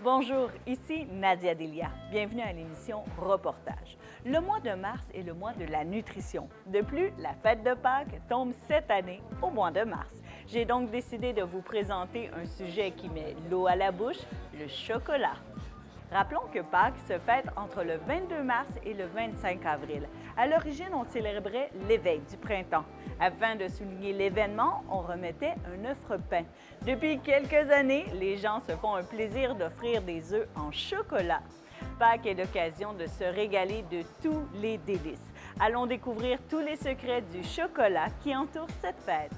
Bonjour, ici Nadia Delia. Bienvenue à l'émission Reportage. Le mois de mars est le mois de la nutrition. De plus, la fête de Pâques tombe cette année au mois de mars. J'ai donc décidé de vous présenter un sujet qui met l'eau à la bouche, le chocolat. Rappelons que Pâques se fête entre le 22 mars et le 25 avril. À l'origine, on célébrait l'éveil du printemps. Afin de souligner l'événement, on remettait un œuf peint. Depuis quelques années, les gens se font un plaisir d'offrir des œufs en chocolat. Pâques est l'occasion de se régaler de tous les délices. Allons découvrir tous les secrets du chocolat qui entourent cette fête.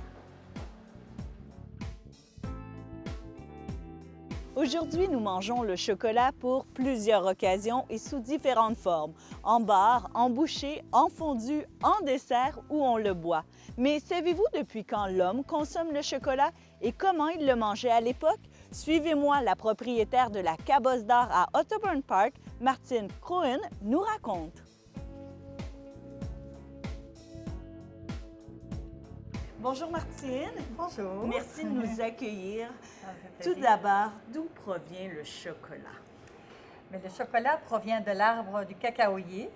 Aujourd'hui, nous mangeons le chocolat pour plusieurs occasions et sous différentes formes, en bar, en bouchée, en fondu, en dessert ou on le boit. Mais savez-vous depuis quand l'homme consomme le chocolat et comment il le mangeait à l'époque? Suivez-moi, la propriétaire de la Cabosse d'Art à Otterburn Park, Martine Kroen, nous raconte. Bonjour Martine. Bonjour. Merci de nous accueillir. Ça me fait plaisir. Tout d'abord, d'où provient le chocolat? Mais le chocolat provient de l'arbre du cacaoyer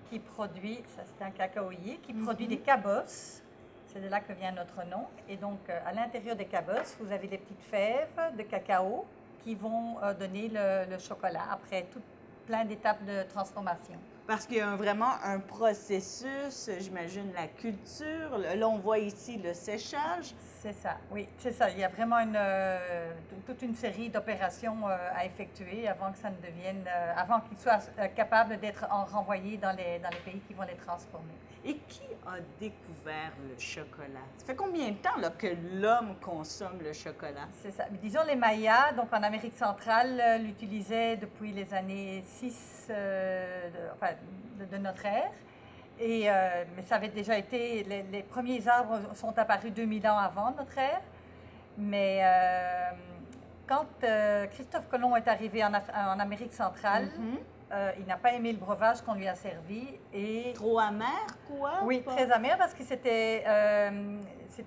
qui produit, ça c'est un cacaoyer, qui produit des cabosses. C'est de là que vient notre nom. Et donc, à l'intérieur des cabosses, vous avez des petites fèves de cacao qui vont donner le chocolat après plein d'étapes de transformation. Parce qu'il y a vraiment un processus, j'imagine, la culture. Là, on voit ici le séchage. C'est ça, oui, c'est ça. Il y a vraiment toute une série d'opérations à effectuer avant que ça ne devienne, avant qu'ils soient capables d'être renvoyés dans les pays qui vont les transformer. Et qui a découvert le chocolat? Ça fait combien de temps là, que l'homme consomme le chocolat? C'est ça. Disons les Mayas, donc en Amérique centrale, l'utilisaient depuis les années 6 de notre ère. Mais ça avait déjà été, les premiers arbres sont apparus 2000 ans avant notre ère. Mais quand Christophe Colomb est arrivé en Amérique centrale, il n'a pas aimé le breuvage qu'on lui a servi. Trop amer, quoi? Oui, très amer parce que c'était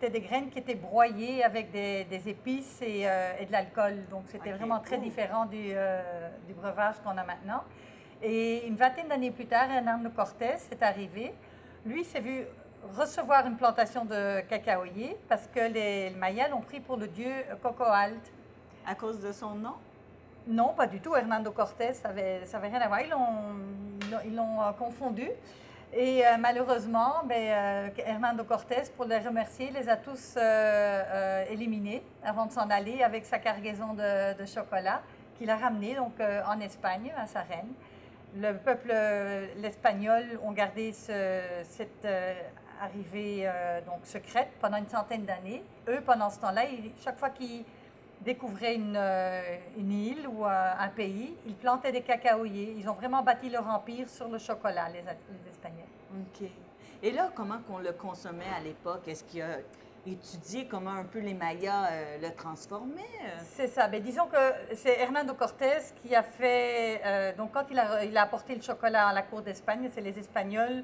des graines qui étaient broyées avec des épices et de l'alcool. Donc, c'était vraiment très différent du breuvage qu'on a maintenant. Et une vingtaine d'années plus tard, Hernando Cortés est arrivé. Lui s'est vu recevoir une plantation de cacaoyer parce que les Mayas l'ont pris pour le dieu Cocoalt. À cause de son nom? Non, pas du tout. Hernando Cortés, ça avait rien à voir. Ils l'ont confondu. Et malheureusement, Hernando Cortés, pour les remercier, les a tous éliminés avant de s'en aller avec sa cargaison de chocolat qu'il a ramené donc, en Espagne, à sa reine. Le peuple, l'espagnol, ont gardé cette arrivée donc secrète pendant une centaine d'années. Eux, pendant ce temps-là, chaque fois qu'ils découvraient une île ou un pays, ils plantaient des cacaoyers. Ils ont vraiment bâti leur empire sur le chocolat, les Espagnols. OK. Et là, comment qu'on le consommait à l'époque? Est-ce qu'il a étudié comment un peu les Mayas le transformaient? C'est ça. Mais disons que c'est Hernando Cortés qui a fait... donc, quand il a apporté le chocolat à la cour d'Espagne, c'est les Espagnols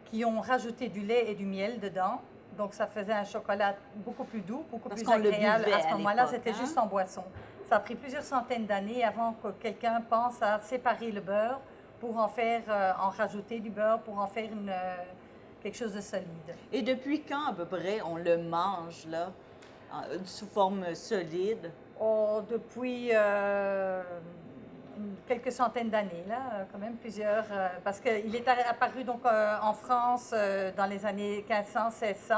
qui ont rajouté du lait et du miel dedans. Donc, ça faisait un chocolat beaucoup plus doux, beaucoup plus agréable. À ce moment-là, c'était juste en boisson. Ça a pris plusieurs centaines d'années avant que quelqu'un pense à séparer le beurre pour en faire, en rajouter du beurre, pour en faire quelque chose de solide. Et depuis quand, à peu près, on le mange, là, sous forme solide? Oh, depuis quelques centaines d'années, là, quand même plusieurs, parce qu'il est apparu donc en France dans les années 1500-1600.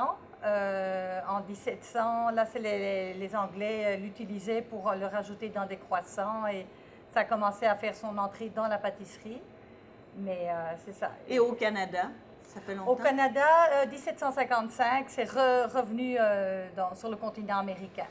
En 1700, là, c'est les Anglais l'utilisaient pour le rajouter dans des croissants et ça a commencé à faire son entrée dans la pâtisserie. Mais c'est ça. Et au Canada? Ça fait longtemps? Au Canada, 1755, c'est revenu sur le continent américain.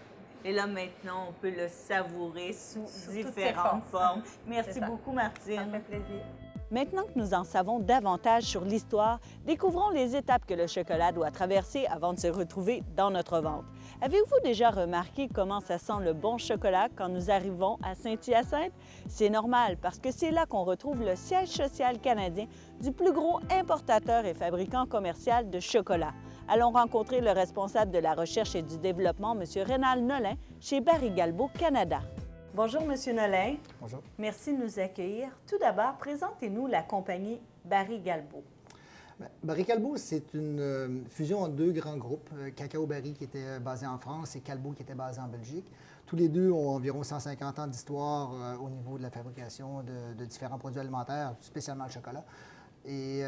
Et là, maintenant, on peut le savourer sous différentes différentes formes. Merci beaucoup, Martine. Ça me fait plaisir. Maintenant que nous en savons davantage sur l'histoire, découvrons les étapes que le chocolat doit traverser avant de se retrouver dans notre ventre. Avez-vous déjà remarqué comment ça sent le bon chocolat quand nous arrivons à Saint-Hyacinthe? C'est normal parce que c'est là qu'on retrouve le siège social canadien du plus gros importateur et fabricant commercial de chocolat. Allons rencontrer le responsable de la recherche et du développement, M. Rénal Nolin, chez Barry Galbo Canada. Bonjour, Monsieur Nolin. Bonjour. Merci de nous accueillir. Tout d'abord, présentez-nous la compagnie Barry Galbo. Barry Callebaut, c'est une fusion entre deux grands groupes, Cacao Barry qui était basé en France et Callebaut qui était basé en Belgique. Tous les deux ont environ 150 ans d'histoire au niveau de la fabrication de différents produits alimentaires, spécialement le chocolat. Et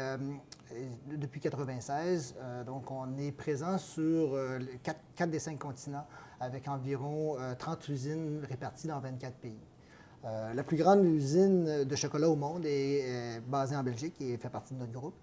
depuis 1996, donc on est présent sur 4 des 5 continents avec environ 30 usines réparties dans 24 pays. La plus grande usine de chocolat au monde est basée en Belgique et fait partie de notre groupe.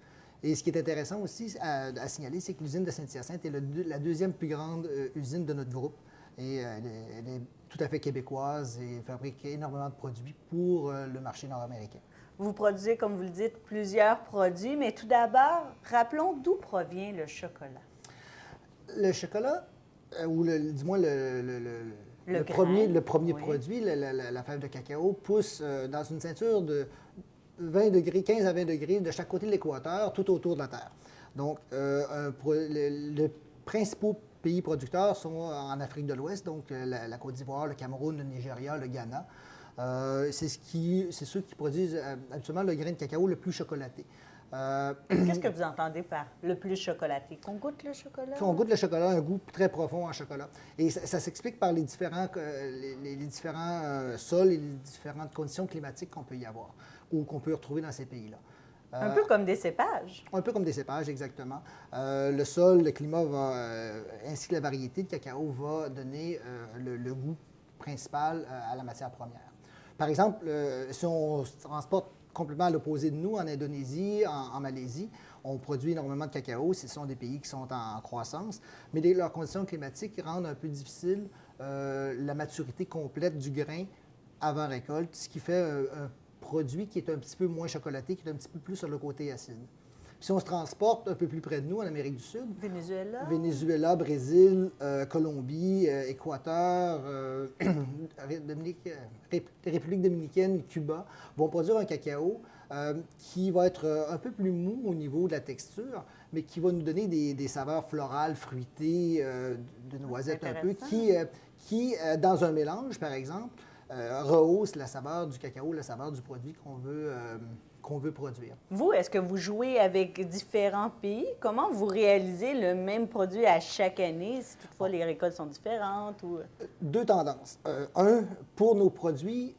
Et ce qui est intéressant aussi à signaler, c'est que l'usine de Saint-Hyacinthe est la deuxième plus grande usine de notre groupe. Et elle est tout à fait québécoise et fabrique énormément de produits pour le marché nord-américain. Vous produisez, comme vous le dites, plusieurs produits, mais tout d'abord, rappelons d'où provient le chocolat. Le chocolat, ou du moins le premier oui. produit, la fève de cacao, pousse dans une ceinture de 20 degrés, 15 à 20 degrés de chaque côté de l'équateur, tout autour de la Terre. Donc, les principaux pays producteurs sont en Afrique de l'Ouest, donc la Côte d'Ivoire, le Cameroun, le Nigeria, le Ghana. C'est ceux qui produisent habituellement le grain de cacao le plus chocolaté. Qu'est-ce que vous entendez par le plus chocolaté? Qu'on goûte le chocolat? On goûte le chocolat, un goût très profond en chocolat. Et ça s'explique par les différents sols et les différentes conditions climatiques qu'on peut y avoir ou qu'on peut retrouver dans ces pays-là. Un peu comme des cépages. Un peu comme des cépages, exactement. Le sol, le climat ainsi que la variété de cacao va donner le goût principal à la matière première. Par exemple, si on se transporte complètement à l'opposé de nous, en Indonésie, en Malaisie, on produit énormément de cacao. Ce sont des pays qui sont en croissance, mais leurs conditions climatiques rendent un peu difficile la maturité complète du grain avant récolte, ce qui fait un produit qui est un petit peu moins chocolaté, qui est un petit peu plus sur le côté acide. Puis si on se transporte un peu plus près de nous, en Amérique du Sud, Venezuela, Brésil, Colombie, Équateur, République dominicaine, Cuba, vont produire un cacao qui va être un peu plus mou au niveau de la texture, mais qui va nous donner des saveurs florales, fruitées, de noisettes un peu, qui dans un mélange, par exemple, rehausse la saveur du cacao, la saveur du produit qu'on veut produire. Vous, est-ce que vous jouez avec différents pays? Comment vous réalisez le même produit à chaque année, si toutefois les récoltes sont différentes? Ou... Deux tendances. Un, pour nos produits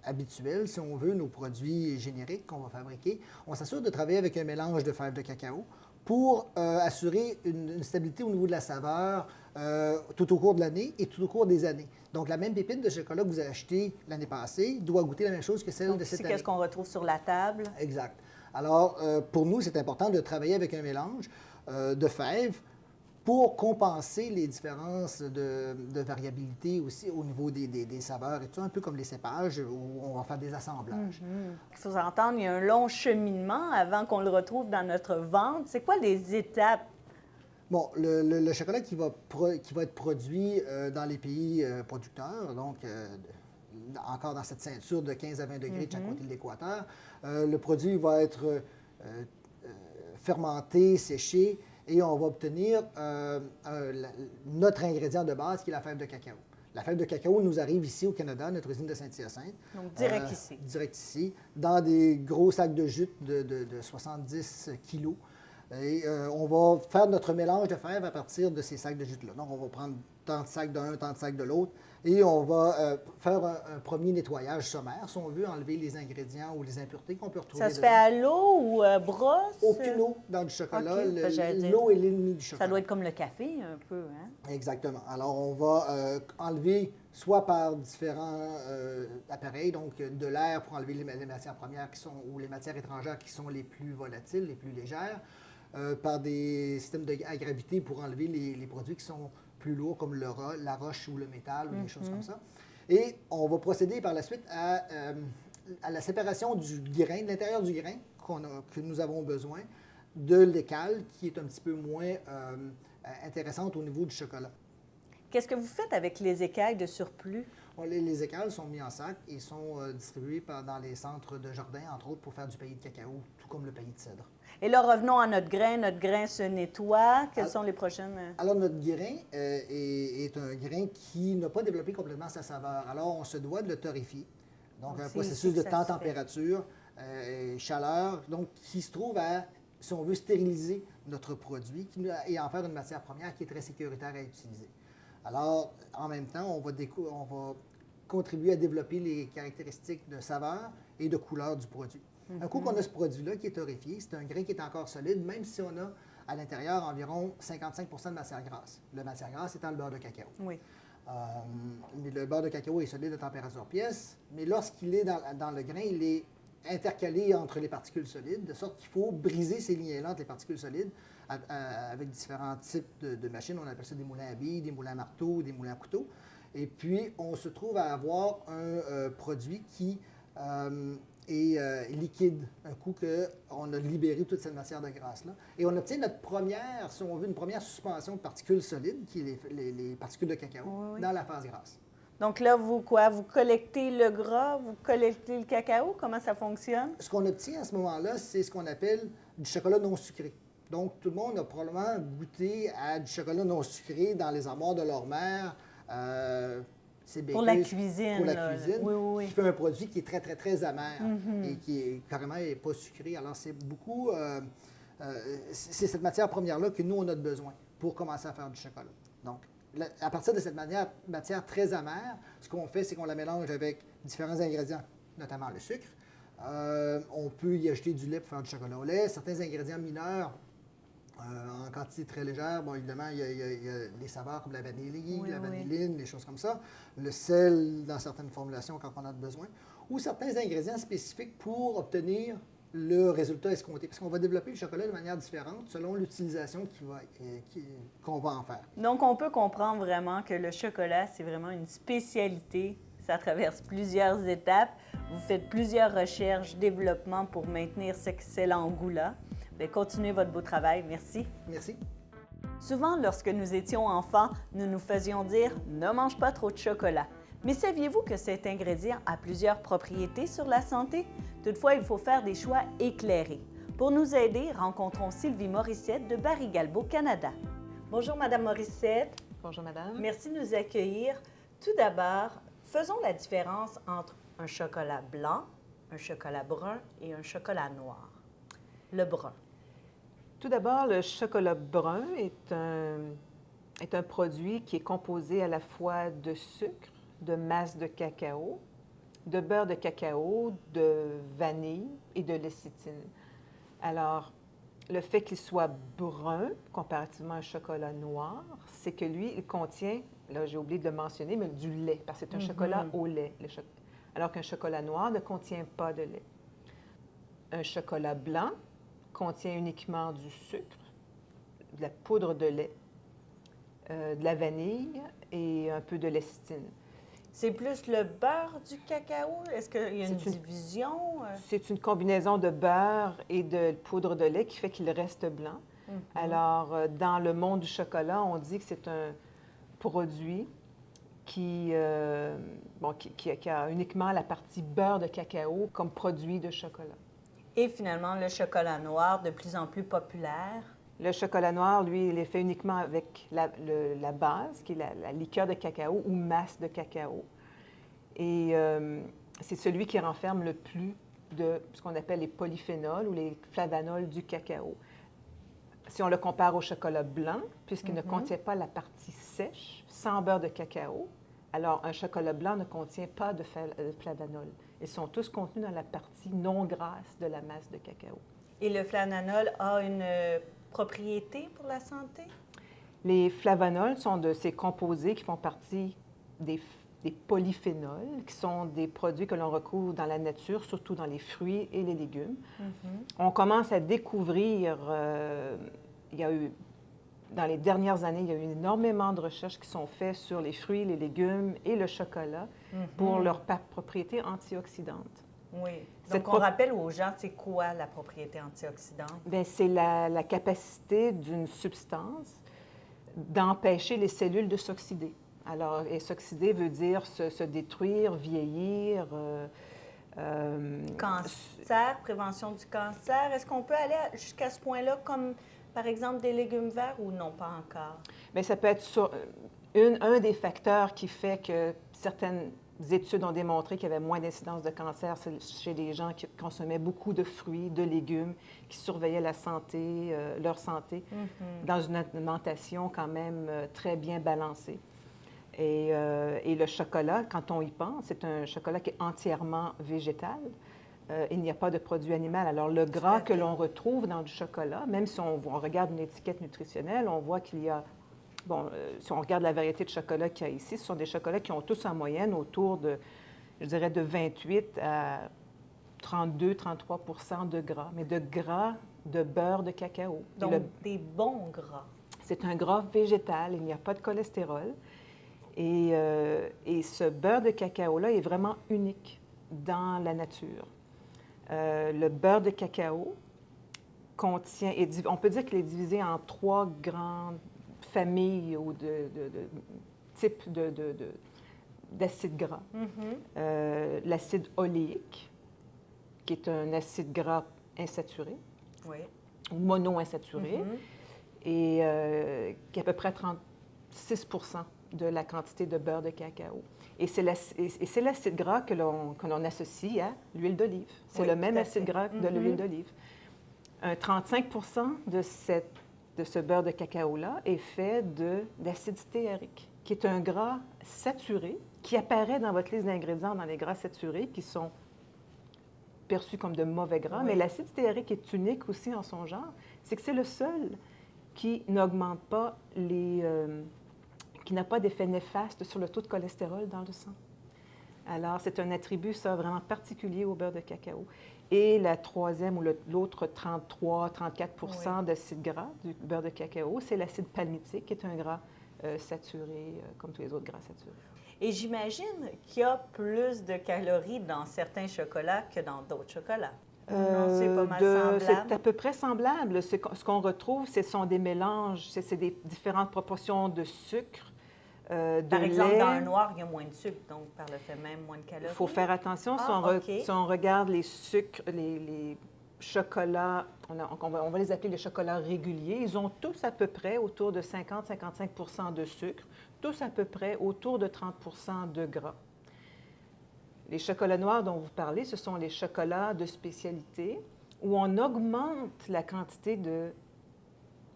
habituels, si on veut, nos produits génériques qu'on va fabriquer, on s'assure de travailler avec un mélange de fèves de cacao pour assurer une stabilité au niveau de la saveur tout au cours de l'année et tout au cours des années. Donc, la même pépite de chocolat que vous avez achetée l'année passée doit goûter la même chose que celle de cette année. C'est qu'est-ce qu'on retrouve sur la table? Exact. Alors, pour nous, c'est important de travailler avec un mélange de fèves pour compenser les différences de variabilité aussi au niveau des saveurs et tout ça, un peu comme les cépages où on va faire des assemblages. Il faut s'entendre, il y a un long cheminement avant qu'on le retrouve dans notre ventre. C'est quoi les étapes? Bon, le chocolat qui va être produit dans les pays producteurs, donc encore dans cette ceinture de 15 à 20 degrés de chaque côté de l'équateur, le produit va être fermenté, séché, et on va obtenir notre ingrédient de base qui est la fève de cacao. La fève de cacao nous arrive ici au Canada, notre usine de Saint-Hyacinthe. Donc, direct ici. Direct ici, dans des gros sacs de jute de 70 kilos. Et on va faire notre mélange de fèves à partir de ces sacs de jute-là. Donc, on va prendre tant de sacs d'un, tant de sacs de l'autre, et on va faire un premier nettoyage sommaire, si on veut enlever les ingrédients ou les impuretés qu'on peut retrouver. Ça se fait à l'eau ou brosse? Aucune eau dans le chocolat. Okay, l'eau est l'ennemi du chocolat. Ça doit être comme le café, un peu, hein? Exactement. Alors, on va enlever soit par différents appareils, donc de l'air pour enlever les matières premières ou les matières étrangères qui sont les plus volatiles, les plus légères, par des systèmes à gravité pour enlever les produits qui sont plus lourds, comme la roche ou le métal ou des choses comme ça. Et on va procéder par la suite à la séparation du grain, de l'intérieur du grain que nous avons besoin, de l'écale, qui est un petit peu moins intéressante au niveau du chocolat. Qu'est-ce que vous faites avec les écailles de surplus? Les écales sont mis en sac et sont distribuées dans les centres de jardin, entre autres, pour faire du pays de cacao, tout comme le pays de cèdre. Et là, revenons à notre grain. Notre grain se nettoie. Quelles sont les prochaines? Alors, notre grain est un grain qui n'a pas développé complètement sa saveur. Alors, on se doit de le torréfier. Donc, un processus de temps, température, chaleur, donc qui se trouve à, si on veut, stériliser notre produit et en faire une matière première qui est très sécuritaire à utiliser. Alors, en même temps, on va contribuer à développer les caractéristiques de saveur et de couleur du produit. Un coup qu'on a ce produit-là qui est torréfié, c'est un grain qui est encore solide, même si on a à l'intérieur environ 55 de matière grasse. La matière grasse étant le beurre de cacao. Oui. Mais le beurre de cacao est solide à température pièce, mais lorsqu'il est dans le grain, il est intercalé entre les particules solides, de sorte qu'il faut briser ces liens-là entre les particules solides avec différents types de machines. On appelle ça des moulins à billes, des moulins à marteau, des moulins à couteau. Et puis, on se trouve à avoir un produit qui est liquide, un coup qu'on a libéré toute cette matière de grasse-là. Et on obtient notre première, si on veut, une première suspension de particules solides, qui est les particules de cacao, dans la phase grasse. Donc là, vous collectez le gras, vous collectez le cacao? Comment ça fonctionne? Ce qu'on obtient à ce moment-là, c'est ce qu'on appelle du chocolat non sucré. Donc, tout le monde a probablement goûté à du chocolat non sucré dans les armoires de leur mère. Pour la cuisine. Pour la cuisine, oui. qui fait un produit qui est très, très, très amer et qui est carrément pas sucré. Alors, c'est beaucoup... c'est cette matière première-là que nous, on a besoin pour commencer à faire du chocolat. Donc, à partir de cette matière très amère, ce qu'on fait, c'est qu'on la mélange avec différents ingrédients, notamment le sucre. On peut y ajouter du lait pour faire du chocolat au lait. Certains ingrédients mineurs, en quantité très légère, bon, évidemment, il y a des saveurs comme la vanille, la vanilline, des choses comme ça. Le sel dans certaines formulations quand on en a besoin. Ou certains ingrédients spécifiques pour obtenir le résultat escompté. Parce qu'on va développer le chocolat de manière différente selon l'utilisation qu'on va en faire. Donc, on peut comprendre vraiment que le chocolat, c'est vraiment une spécialité. Ça traverse plusieurs étapes. Vous faites plusieurs recherches, développement pour maintenir cet excellent goût-là. Bien, continuez votre beau travail. Merci. Merci. Souvent, lorsque nous étions enfants, nous nous faisions dire « ne mange pas trop de chocolat ». Mais saviez-vous que cet ingrédient a plusieurs propriétés sur la santé? Toutefois, il faut faire des choix éclairés. Pour nous aider, rencontrons Sylvie Morissette de Barry Galbo, Canada. Bonjour, Madame Morissette. Bonjour, Madame. Merci de nous accueillir. Tout d'abord, faisons la différence entre un chocolat blanc, un chocolat brun et un chocolat noir. Le brun. Tout d'abord, le chocolat brun est un produit qui est composé à la fois de sucre, de masse de cacao, de beurre de cacao, de vanille et de lécithine. Alors, le fait qu'il soit brun, comparativement à un chocolat noir, c'est que lui, il contient, là j'ai oublié de le mentionner, mais du lait, parce que c'est un chocolat au lait. Alors qu'un chocolat noir ne contient pas de lait. Un chocolat blanc contient uniquement du sucre, de la poudre de lait, de la vanille et un peu de lécithine. C'est plus le beurre du cacao? Est-ce qu'il y a une division? C'est une combinaison de beurre et de poudre de lait qui fait qu'il reste blanc. Alors, dans le monde du chocolat, on dit que c'est un produit qui a uniquement la partie beurre de cacao comme produit de chocolat. Et finalement, le chocolat noir, de plus en plus populaire. Le chocolat noir, lui, il est fait uniquement avec la base, qui est la liqueur de cacao ou masse de cacao. Et c'est celui qui renferme le plus de ce qu'on appelle les polyphénols ou les flavanols du cacao. Si on le compare au chocolat blanc, puisqu'il ne contient pas la partie sèche, sans beurre de cacao, alors un chocolat blanc ne contient pas de flavanols. Ils sont tous contenus dans la partie non grasse de la masse de cacao. Et le flavanol a une propriété pour la santé? Les flavanols sont de ces composés qui font partie des polyphénols, qui sont des produits que l'on retrouve dans la nature, surtout dans les fruits et les légumes. On commence à découvrir, dans les dernières années, il y a eu énormément de recherches qui sont faites sur les fruits, les légumes et le chocolat pour leurs propriétés antioxydantes. Oui. Donc, on rappelle aux gens, c'est quoi la propriété antioxydante? Bien, c'est la capacité d'une substance d'empêcher les cellules de s'oxyder. Alors, et s'oxyder veut dire se détruire, vieillir. Cancer, prévention du cancer. Est-ce qu'on peut aller jusqu'à ce point-là, comme par exemple des légumes verts ou non, pas encore? Bien, ça peut être un des facteurs qui fait que certaines études ont démontré qu'il y avait moins d'incidence de cancer chez les gens qui consommaient beaucoup de fruits, de légumes, qui surveillaient la santé, leur santé, dans une alimentation quand même très bien balancée. Et le chocolat, quand on y pense, c'est un chocolat qui est entièrement végétal. Il n'y a pas de produit animal. Alors, le gras que l'on retrouve dans du chocolat, même si on regarde une étiquette nutritionnelle, on voit qu'il y a... Bon, si on regarde la variété de chocolat qu'il y a ici, ce sont des chocolats qui ont tous en moyenne autour de, je dirais, de 28 à 32-33 de gras, mais de gras de beurre de cacao. Donc, des bons gras. C'est un gras végétal, il n'y a pas de cholestérol. Et ce beurre de cacao-là est vraiment unique dans la nature. Le beurre de cacao contient, on peut dire qu'il est divisé en 3 grandes familles ou de types d'acides gras. L'acide oléique, qui est un acide gras insaturé, ou monoinsaturé, et qui est à peu près 36 de la quantité de beurre de cacao. Et c'est l'acide gras que l'on associe à l'huile d'olive. C'est le même acide gras de l'huile d'olive. 35 de ce beurre de cacao-là est fait d'acide stéarique, qui est un gras saturé qui apparaît dans votre liste d'ingrédients dans les gras saturés qui sont perçus comme de mauvais gras. Mais l'acide stéarique est unique aussi en son genre. C'est que c'est le seul qui n'augmente pas qui n'a pas d'effet néfaste sur le taux de cholestérol dans le sang. Alors, c'est un attribut, ça, vraiment particulier au beurre de cacao. Et la troisième ou l'autre 33-34 d'acide gras du beurre de cacao, c'est l'acide palmitique, qui est un gras saturé, comme tous les autres gras saturés. Et j'imagine qu'il y a plus de calories dans certains chocolats que dans d'autres chocolats. Non, c'est pas mal semblable. C'est à peu près semblable. Ce qu'on retrouve, ce sont des mélanges, c'est des différentes proportions de sucre, par exemple, dans un noir, il y a moins de sucre, donc par le fait même, moins de calories. Il faut faire attention. Si on regarde les sucres, les chocolats, on va les appeler les chocolats réguliers, ils ont tous à peu près autour de 50-55 de sucre, tous à peu près autour de 30 de gras. Les chocolats noirs dont vous parlez, ce sont les chocolats de spécialité où on augmente la quantité de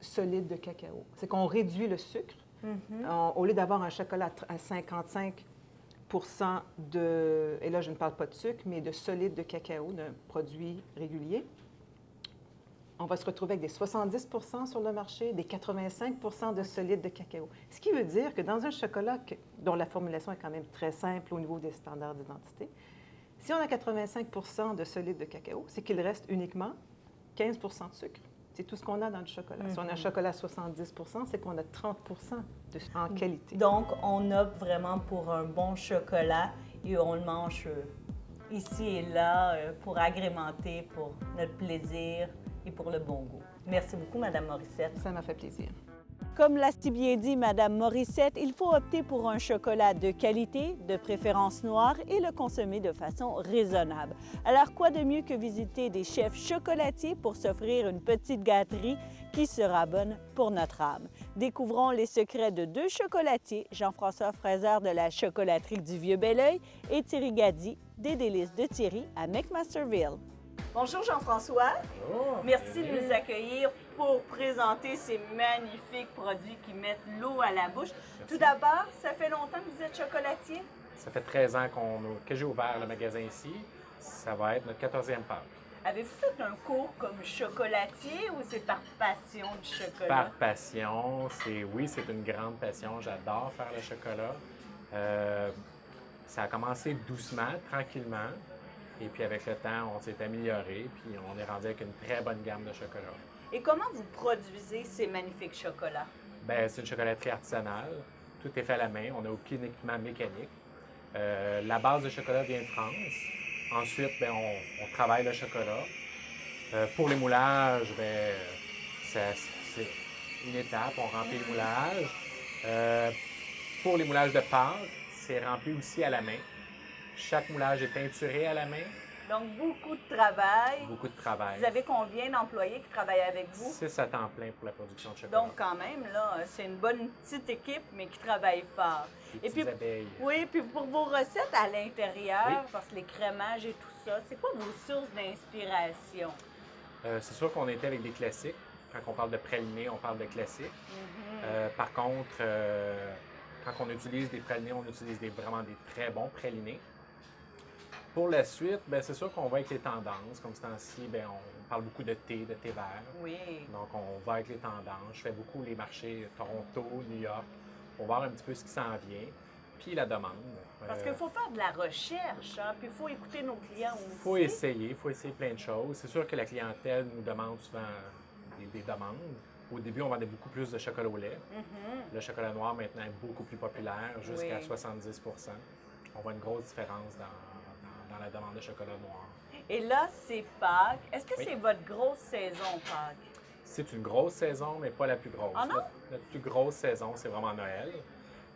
solide de cacao. C'est qu'on réduit le sucre. Au lieu d'avoir un chocolat à 55 et là je ne parle pas de sucre, mais de solide de cacao, d'un produit régulier, on va se retrouver avec des 70 sur le marché, des 85 de solide de cacao. Ce qui veut dire que dans un chocolat dont la formulation est quand même très simple au niveau des standards d'identité, si on a 85 de solide de cacao, c'est qu'il reste uniquement 15 de sucre. C'est tout ce qu'on a dans le chocolat. Si on a un chocolat à 70 c'est qu'on a 30 en qualité. Donc, on opte vraiment pour un bon chocolat et on le mange ici et là pour agrémenter, pour notre plaisir et pour le bon goût. Merci beaucoup, Mme Morissette. Ça m'a fait plaisir. Comme l'a si bien dit Mme Morissette, il faut opter pour un chocolat de qualité, de préférence noire, et le consommer de façon raisonnable. Alors, quoi de mieux que visiter des chefs chocolatiers pour s'offrir une petite gâterie qui sera bonne pour notre âme? Découvrons les secrets de 2 chocolatiers, Jean-François Fraser de la chocolaterie du Vieux-Belleuil et Thierry Gaddy des Délices de Thierry à McMasterville. Bonjour Jean-François. Bonjour. Merci de nous accueillir pour présenter ces magnifiques produits qui mettent l'eau à la bouche. Merci. Tout d'abord, ça fait longtemps que vous êtes chocolatier? Ça fait 13 ans que j'ai ouvert le magasin ici. Ça va être notre 14e Pâques. Avez-vous fait un cours comme chocolatier ou c'est par passion du chocolat? Par passion, c'est une grande passion. J'adore faire le chocolat. Ça a commencé doucement, tranquillement. Et puis avec le temps, on s'est amélioré, puis on est rendu avec une très bonne gamme de chocolat. Et comment vous produisez ces magnifiques chocolats? Bien, c'est une chocolaterie artisanale. Tout est fait à la main. On n'a aucun équipement mécanique. La base de chocolat vient de France. Ensuite, bien, on travaille le chocolat. Pour les moulages, bien, c'est une étape. On remplit le moulage. Pour les moulages de Pâques, c'est rempli aussi à la main. Chaque moulage est teinturé à la main. Donc, beaucoup de travail. Beaucoup de travail. Vous avez combien d'employés qui travaillent avec vous? 6 à temps plein pour la production de chocolat. Donc, quand même, là, c'est une bonne petite équipe, mais qui travaille fort. Des petites abeilles. Oui, puis pour vos recettes à l'intérieur, Oui. parce que les crémages et tout ça, c'est quoi vos sources d'inspiration? C'est sûr qu'on était avec des classiques. Quand on parle de praliné, on parle de classiques. Par contre, quand on utilise des pralinés, on utilise vraiment des très bons pralinés. Pour la suite, ben, c'est sûr qu'on va avec les tendances. Comme ce temps-ci, ben, on parle beaucoup de thé vert. Oui. Donc, on va avec les tendances. Je fais beaucoup les marchés Toronto, New York. On va voir un petit peu ce qui s'en vient. Puis la demande. Parce qu'il faut faire de la recherche, hein, puis il faut écouter nos clients aussi. Il faut essayer plein de choses. C'est sûr que la clientèle nous demande souvent des demandes. Au début, on vendait beaucoup plus de chocolat au lait. Le chocolat noir, maintenant, est beaucoup plus populaire, jusqu'à 70 On voit une grosse différence dans la demande de chocolat noir. Et là, c'est Pâques. Est-ce que c'est votre grosse saison, Pâques? C'est une grosse saison, mais pas la plus grosse. Ah non? Notre plus grosse saison, c'est vraiment Noël.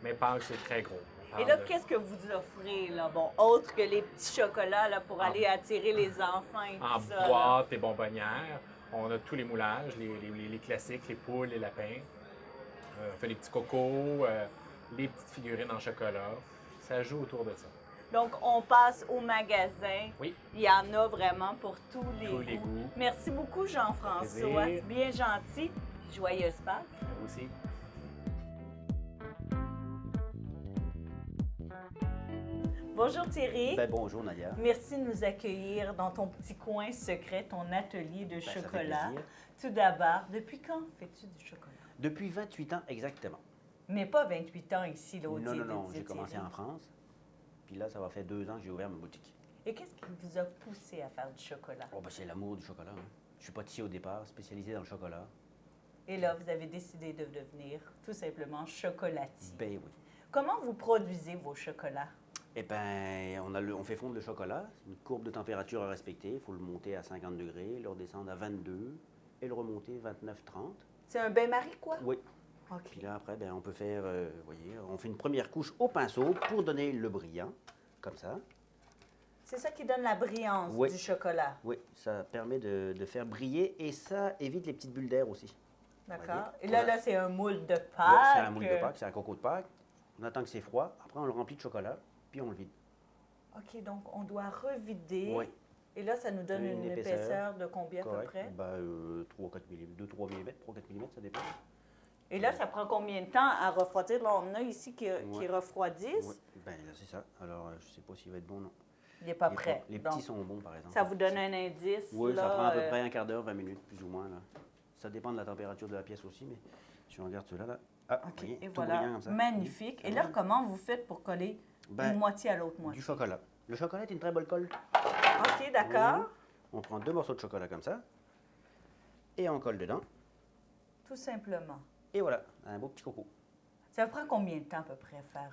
Mais Pâques, c'est très gros. Et là, qu'est-ce que vous offrez, là? Bon, autre que les petits chocolats, là, pour aller attirer les enfants et En tout ça. boîte et bonbonnières, on a tous les moulages, les classiques, les poules, les lapins. On fait les petits cocos, les petites figurines en chocolat. Ça joue autour de ça. Donc, on passe au magasin. Oui. Il y en a vraiment pour tous les goûts. goûts. Merci beaucoup, Jean-François. Plaisir. C'est bien gentil. Joyeuse Pâques. Vous aussi. Bonjour Thierry. Ben, bonjour Nadia. Merci de nous accueillir dans ton petit coin secret, ton atelier de Ça fait chocolat. plaisir. Tout d'abord, depuis quand fais-tu du chocolat? Depuis 28 ans exactement. Mais pas 28 ans ici, là, au Non, Thierry- non, non, j'ai Thierry. commencé en France. Puis là, ça va faire 2 ans que j'ai ouvert ma boutique. Et qu'est-ce qui vous a poussé à faire du chocolat? Oh, ben, c'est l'amour du chocolat. Hein. Je suis pâtissier au départ, spécialisé dans le chocolat. Et là, vous avez décidé de devenir tout simplement chocolatier. Ben oui. Comment vous produisez vos chocolats? Eh bien, on fait fondre le chocolat. C'est une courbe de température à respecter. Il faut le monter à 50 degrés, le redescendre à 22 et le remonter 29-30. C'est un bain-marie, quoi? Oui. OK. Puis là, après, ben, on peut faire, vous voyez, on fait une première couche au pinceau pour donner le brillant, comme ça. C'est ça qui donne la brillance Oui. du chocolat. Oui, ça permet de faire briller et ça évite les petites bulles d'air aussi. D'accord. Et Voilà. là, c'est un moule de Oui, Pâques. c'est un moule de Pâques, c'est un coco de Pâques. On attend que c'est froid. Après, on le remplit de chocolat, puis on le vide. OK, donc on doit revider. Oui. Et là, ça nous donne Une une épaisseur. épaisseur de combien à peu près? 3-4 mm, 2-3 mm, 3-4 mm, ça dépend. Et là, ça prend combien de temps à refroidir? Là, on a ici qui Ouais. refroidissent. Oui, ben là, c'est ça. Alors, je ne sais pas s'il va être bon, non. Il n'est pas Les prêt. Les Donc, petits sont bons, par exemple. ça vous donne un indice. Oui, là, ça prend à peu près un quart d'heure, 20 minutes, plus ou moins. Là. Ça dépend de la température de la pièce aussi, mais si on regarde ceux-là, là. Ah, OK, voyez, et tout voilà. brillant comme ça. Magnifique. Et là, comment vous faites pour coller Ben, une moitié à l'autre moitié? Du chocolat. Le chocolat est une très bonne colle. OK, d'accord. On prend 2 morceaux de chocolat comme ça, et on colle dedans. Tout simplement. Et voilà, un beau petit coco. Ça vous prend combien de temps à peu près faire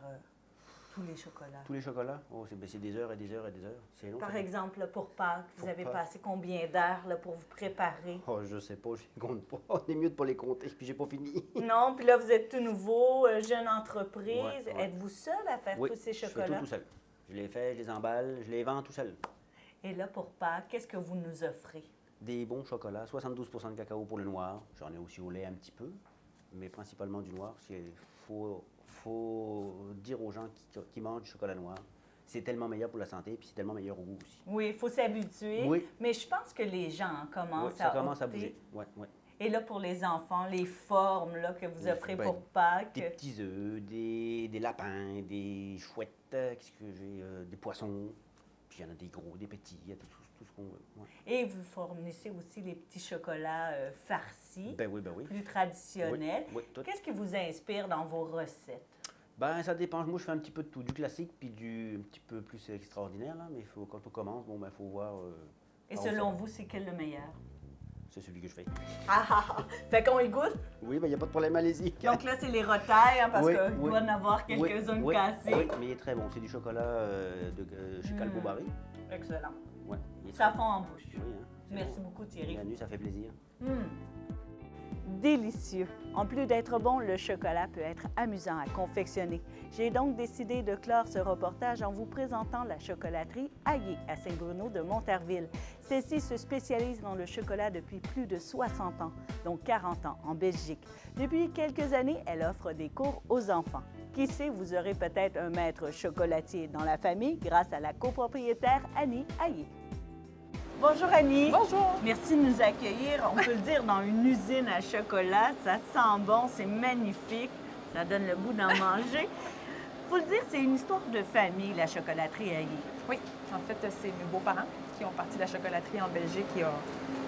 tous les chocolats? Tous les chocolats, oh, c'est des heures et des heures et des heures. C'est long. Par ça. exemple, là, pour Pâques, vous Pour avez Pâques. passé combien d'heures là, pour vous préparer? Oh, je sais pas, je les compte pas. On est mieux de pas les compter, puis j'ai pas fini. Non, puis là, vous êtes tout nouveau, jeune entreprise. Ouais, ouais. Êtes-vous seul à faire Oui, tous ces je fais chocolats? tout seul. Je les fais, je les emballe, je les vends tout seul. Et là, pour Pâques, qu'est-ce que vous nous offrez? Des bons chocolats, 72 de cacao pour le noir. J'en ai aussi au lait un petit peu, mais principalement du noir. Il faut dire aux gens qui mangent du chocolat noir, c'est tellement meilleur pour la santé, puis c'est tellement meilleur au goût aussi. Oui, il faut s'habituer. Oui. Mais je pense que les gens commencent Oui, ça à commence à opter. bouger. Ouais, ouais. Et là, pour les enfants, les formes là, que vous Oui, offrez ben, pour Pâques. Des petits œufs, des lapins, des chouettes, qu'est-ce que j'ai, des poissons. Puis il y en a des gros, des petits, il y a tout ce qu'on veut. Ouais. Et vous fournissez aussi les petits chocolats farcis, Ben oui, ben oui. plus traditionnels. Oui, oui, tout. Qu'est-ce qui vous inspire dans vos recettes? Ben, ça dépend. Moi, je fais un petit peu de tout. Du classique, puis du un petit peu plus extraordinaire, là. Mais quand on commence, bon, ben, faut voir. Et par où selon ça- vous, c'est quel le meilleur? C'est celui que je fais. Ah, ah, ah. Fait qu'on y goûte. Oui, ben, il n'y a pas de problème, allez-y. Donc là, c'est les retailles, hein, parce Oui, qu'il oui. doit en avoir Oui, quelques-uns oui, cassés. Oui, mais il est très bon. C'est du chocolat chez Calbo Barry. Excellent. Ouais, il est Ça très fond en bouche. bon. Oui, hein, c'est Merci bon. beaucoup, Thierry. Bienvenue, ça fait plaisir. Hmm. délicieux. En plus d'être bon, le chocolat peut être amusant à confectionner. J'ai donc décidé de clore ce reportage en vous présentant la chocolaterie Aillé à Saint-Bruno de Montarville. Celle-ci se spécialise dans le chocolat depuis plus de 60 ans, dont 40 ans en Belgique. Depuis quelques années, elle offre des cours aux enfants. Qui sait, vous aurez peut-être un maître chocolatier dans la famille grâce à la copropriétaire Annie Aillé. Bonjour Annie. Bonjour. Merci de nous accueillir. On peut le dire dans une usine à chocolat. Ça sent bon, c'est magnifique. Ça donne le goût d'en manger. Faut le dire, c'est une histoire de famille, la chocolaterie Aillé. Oui, en fait, c'est mes beaux-parents qui ont parti de la chocolaterie en Belgique il y a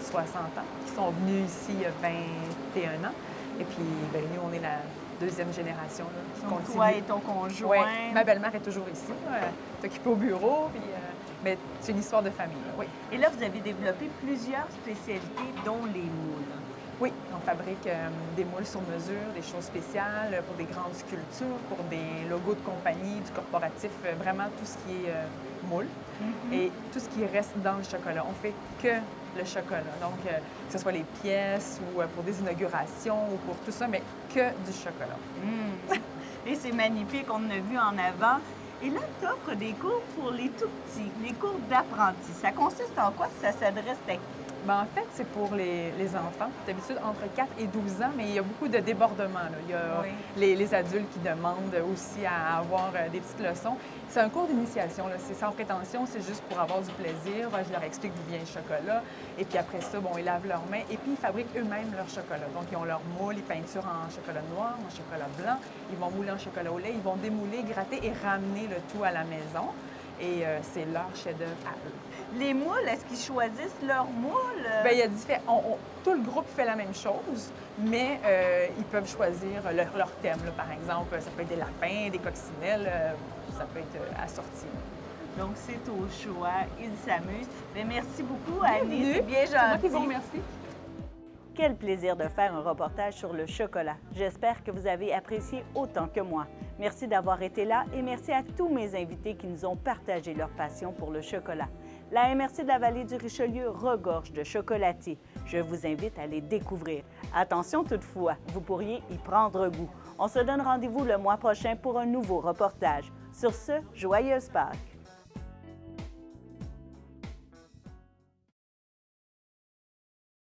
60 ans, qui sont venus ici il y a 21 ans. Et puis, ben, nous, on est la deuxième génération là, qui Donc, continue. toi et ton conjoint. Oui, ma belle-mère est toujours ici, occupée au bureau. Puis, mais c'est une histoire de famille, là, oui. Et là, vous avez développé plusieurs spécialités, dont les moules. Oui, on fabrique des moules sur mesure, des choses spéciales pour des grandes sculptures, pour des logos de compagnie, du corporatif, vraiment tout ce qui est moule et tout ce qui reste dans le chocolat. On fait que le chocolat, donc que ce soit les pièces ou pour des inaugurations ou pour tout ça, mais que du chocolat. Et c'est magnifique, on en a vu en avant. Et là, tu offres des cours pour les tout-petits, les cours d'apprentis. Ça consiste en quoi? Ça s'adresse à qui? Bien, en fait, c'est pour les enfants. D'habitude, entre 4 et 12 ans, mais il y a beaucoup de débordements, là. Il y a les adultes qui demandent aussi à avoir des petites leçons. C'est un cours d'initiation, là. C'est sans prétention, c'est juste pour avoir du plaisir. Je leur explique d'où vient le chocolat. Et puis après ça, bon, ils lavent leurs mains et puis ils fabriquent eux-mêmes leur chocolat. Donc, ils ont leur moule, ils peinturent en chocolat noir, en chocolat blanc. Ils vont mouler en chocolat au lait, ils vont démouler, gratter et ramener le tout à la maison. Et c'est leur chef-d'œuvre à eux. Les moules, est-ce qu'ils choisissent leurs moules? Bien, il y a tout le groupe fait la même chose, mais ils peuvent choisir leur thème. Là, par exemple, ça peut être des lapins, des coccinelles, ça peut être assorti. Donc, c'est au choix. Ils s'amusent. Mais merci beaucoup, Annie. Bienvenue. C'est bien gentil. C'est moi qui vous remercie. Quel plaisir de faire un reportage sur le chocolat. J'espère que vous avez apprécié autant que moi. Merci d'avoir été là et merci à tous mes invités qui nous ont partagé leur passion pour le chocolat. La MRC de la Vallée du Richelieu regorge de chocolatiers. Je vous invite à les découvrir. Attention toutefois, vous pourriez y prendre goût. On se donne rendez-vous le mois prochain pour un nouveau reportage. Sur ce, joyeuse Pâques!